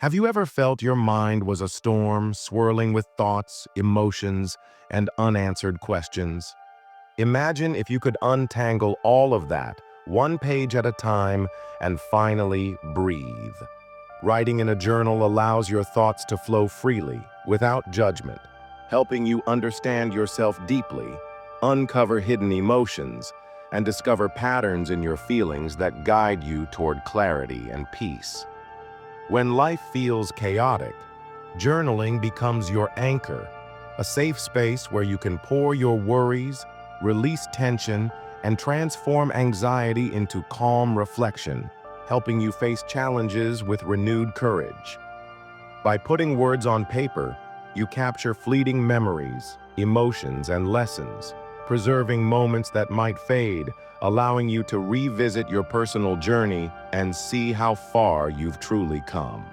Have you ever felt your mind was a storm swirling with thoughts, emotions, and unanswered questions? Imagine if you could untangle all of that, one page at a time, and finally breathe. Writing in a journal allows your thoughts to flow freely, without judgment, helping you understand yourself deeply, uncover hidden emotions, and discover patterns in your feelings that guide you toward clarity and peace. When life feels chaotic, journaling becomes your anchor, a safe space where you can pour your worries, release tension, and transform anxiety into calm reflection, helping you face challenges with renewed courage. By putting words on paper, you capture fleeting memories, emotions, and lessons, preserving moments that might fade, allowing you to revisit your personal journey and see how far you've truly come.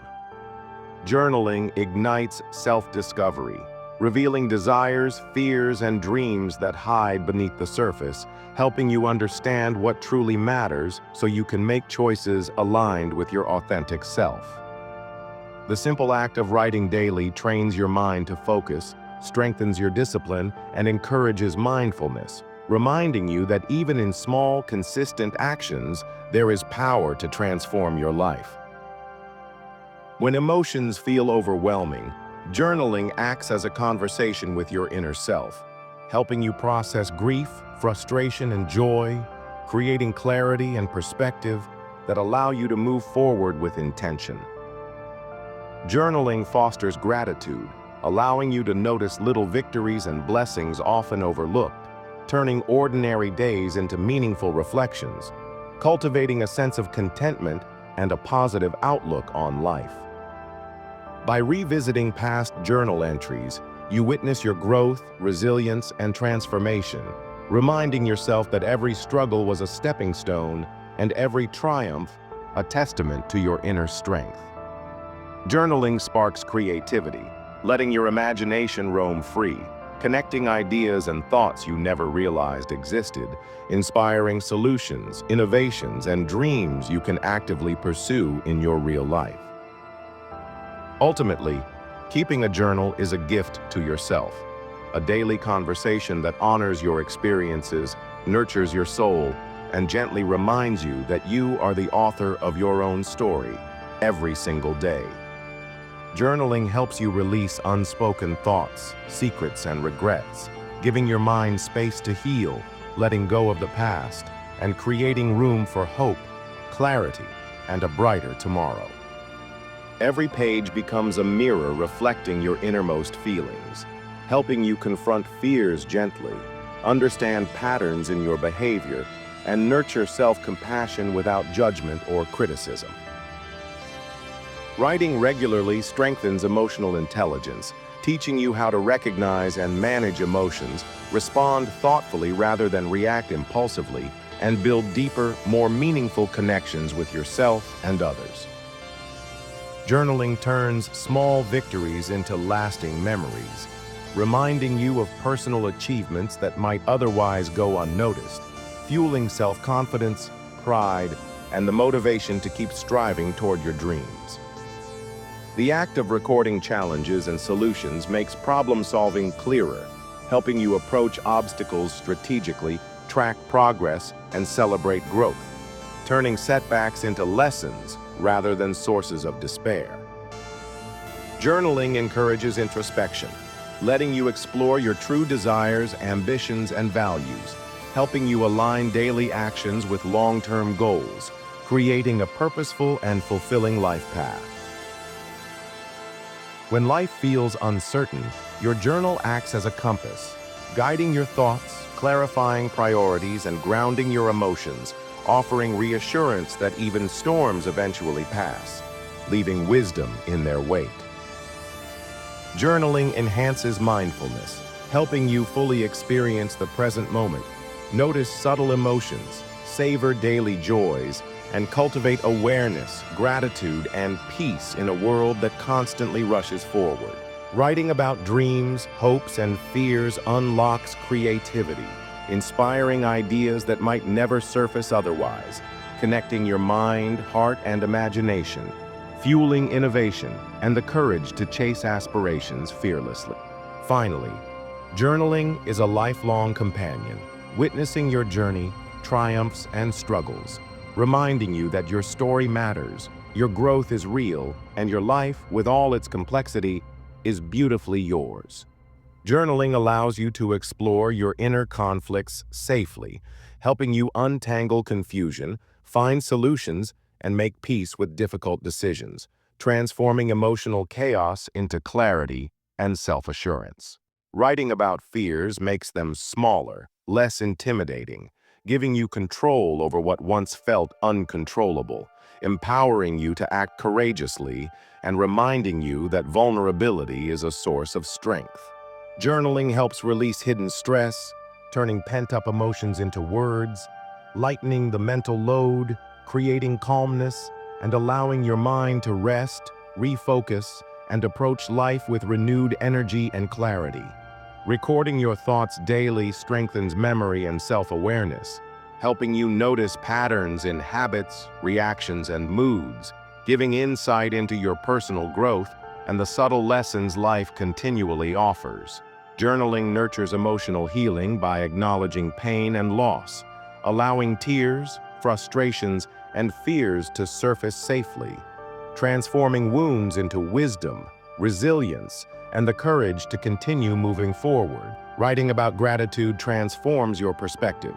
Journaling ignites self-discovery, revealing desires, fears, and dreams that hide beneath the surface, helping you understand what truly matters so you can make choices aligned with your authentic self. The simple act of writing daily trains your mind to focus, strengthens your discipline, and encourages mindfulness, reminding you that even in small, consistent actions, there is power to transform your life. When emotions feel overwhelming, journaling acts as a conversation with your inner self, helping you process grief, frustration, and joy, creating clarity and perspective that allow you to move forward with intention. Journaling fosters gratitude, allowing you to notice little victories and blessings often overlooked, turning ordinary days into meaningful reflections, cultivating a sense of contentment and a positive outlook on life. By revisiting past journal entries, you witness your growth, resilience, and transformation, reminding yourself that every struggle was a stepping stone and every triumph a testament to your inner strength. Journaling sparks creativity, letting your imagination roam free, connecting ideas and thoughts you never realized existed, inspiring solutions, innovations, and dreams you can actively pursue in your real life. Ultimately, keeping a journal is a gift to yourself, a daily conversation that honors your experiences, nurtures your soul, and gently reminds you that you are the author of your own story every single day. Journaling helps you release unspoken thoughts, secrets, and regrets, giving your mind space to heal, letting go of the past, and creating room for hope, clarity, and a brighter tomorrow. Every page becomes a mirror reflecting your innermost feelings, helping you confront fears gently, understand patterns in your behavior, and nurture self-compassion without judgment or criticism. Writing regularly strengthens emotional intelligence, teaching you how to recognize and manage emotions, respond thoughtfully rather than react impulsively, and build deeper, more meaningful connections with yourself and others. Journaling turns small victories into lasting memories, reminding you of personal achievements that might otherwise go unnoticed, fueling self-confidence, pride, and the motivation to keep striving toward your dreams. The act of recording challenges and solutions makes problem-solving clearer, helping you approach obstacles strategically, track progress, and celebrate growth, turning setbacks into lessons rather than sources of despair. Journaling encourages introspection, letting you explore your true desires, ambitions, and values, helping you align daily actions with long-term goals, creating a purposeful and fulfilling life path. When life feels uncertain, your journal acts as a compass, guiding your thoughts, clarifying priorities, and grounding your emotions, offering reassurance that even storms eventually pass, leaving wisdom in their wake. Journaling enhances mindfulness, helping you fully experience the present moment, notice subtle emotions, savor daily joys, and cultivate awareness, gratitude, and peace in a world that constantly rushes forward. Writing about dreams, hopes, and fears unlocks creativity, inspiring ideas that might never surface otherwise, connecting your mind, heart, and imagination, fueling innovation and the courage to chase aspirations fearlessly. Finally, journaling is a lifelong companion, witnessing your journey, triumphs, and struggles, reminding you that your story matters, your growth is real, and your life, with all its complexity, is beautifully yours. Journaling allows you to explore your inner conflicts safely, helping you untangle confusion, find solutions, and make peace with difficult decisions, transforming emotional chaos into clarity and self-assurance. Writing about fears makes them smaller, less intimidating, giving you control over what once felt uncontrollable, empowering you to act courageously, and reminding you that vulnerability is a source of strength. Journaling helps release hidden stress, turning pent-up emotions into words, lightening the mental load, creating calmness, and allowing your mind to rest, refocus, and approach life with renewed energy and clarity. Recording your thoughts daily strengthens memory and self-awareness, helping you notice patterns in habits, reactions, and moods, giving insight into your personal growth and the subtle lessons life continually offers. Journaling nurtures emotional healing by acknowledging pain and loss, allowing tears, frustrations, and fears to surface safely, transforming wounds into wisdom, resilience, and the courage to continue moving forward. Writing about gratitude transforms your perspective,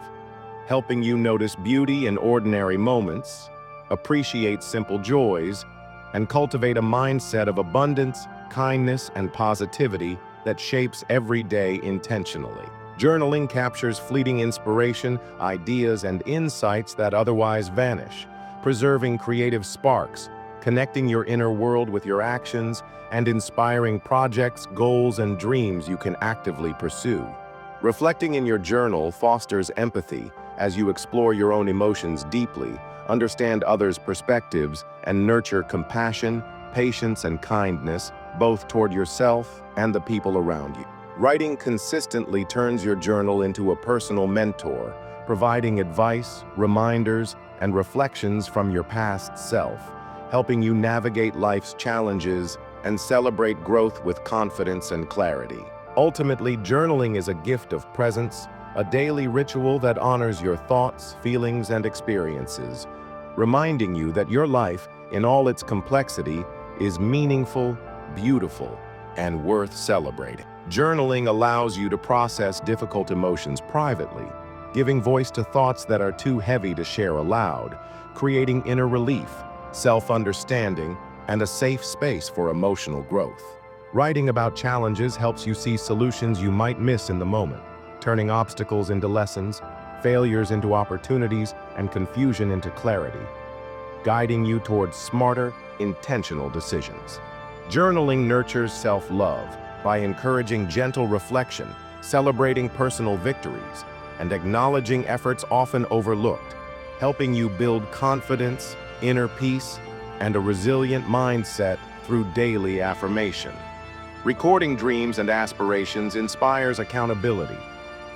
helping you notice beauty in ordinary moments, appreciate simple joys, and cultivate a mindset of abundance, kindness, and positivity that shapes every day intentionally. Journaling captures fleeting inspiration, ideas, and insights that otherwise vanish, preserving creative sparks, connecting your inner world with your actions, and inspiring projects, goals, and dreams you can actively pursue. Reflecting in your journal fosters empathy as you explore your own emotions deeply, understand others' perspectives, and nurture compassion, patience, and kindness, both toward yourself and the people around you. Writing consistently turns your journal into a personal mentor, providing advice, reminders, and reflections from your past self, helping you navigate life's challenges and celebrate growth with confidence and clarity. Ultimately, journaling is a gift of presence, a daily ritual that honors your thoughts, feelings, and experiences, reminding you that your life, in all its complexity, is meaningful, beautiful, and worth celebrating. Journaling allows you to process difficult emotions privately, giving voice to thoughts that are too heavy to share aloud, creating inner relief, self-understanding, and a safe space for emotional growth. Writing about challenges helps you see solutions you might miss in the moment, turning obstacles into lessons, failures into opportunities, and confusion into clarity, guiding you towards smarter, intentional decisions. Journaling nurtures self-love by encouraging gentle reflection, celebrating personal victories, and acknowledging efforts often overlooked, helping you build confidence, inner peace, and a resilient mindset through daily affirmation. Recording dreams and aspirations inspires accountability,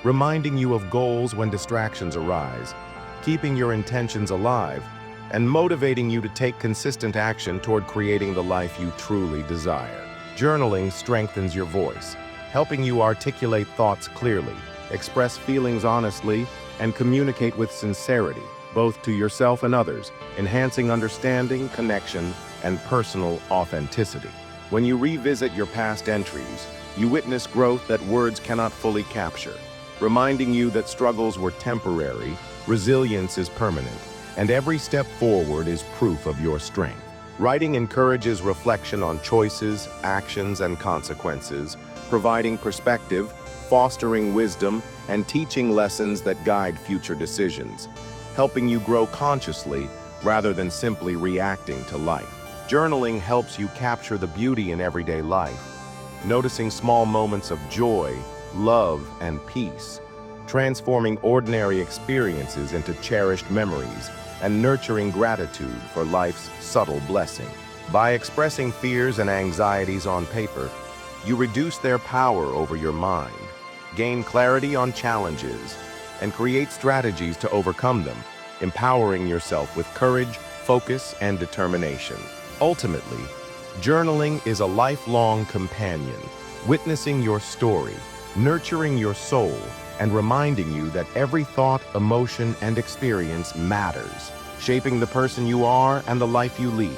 reminding you of goals when distractions arise, keeping your intentions alive, and motivating you to take consistent action toward creating the life you truly desire. Journaling strengthens your voice, helping you articulate thoughts clearly, express feelings honestly, and communicate with sincerity, both to yourself and others, enhancing understanding, connection, and personal authenticity. When you revisit your past entries, you witness growth that words cannot fully capture, reminding you that struggles were temporary, resilience is permanent, and every step forward is proof of your strength. Writing encourages reflection on choices, actions, and consequences, providing perspective, fostering wisdom, and teaching lessons that guide future decisions, helping you grow consciously rather than simply reacting to life. Journaling helps you capture the beauty in everyday life, noticing small moments of joy, love, and peace, transforming ordinary experiences into cherished memories, and nurturing gratitude for life's subtle blessing. By expressing fears and anxieties on paper, you reduce their power over your mind, gain clarity on challenges, and create strategies to overcome them, empowering yourself with courage, focus, and determination. Ultimately, journaling is a lifelong companion, witnessing your story, nurturing your soul, and reminding you that every thought, emotion, and experience matters, shaping the person you are and the life you lead.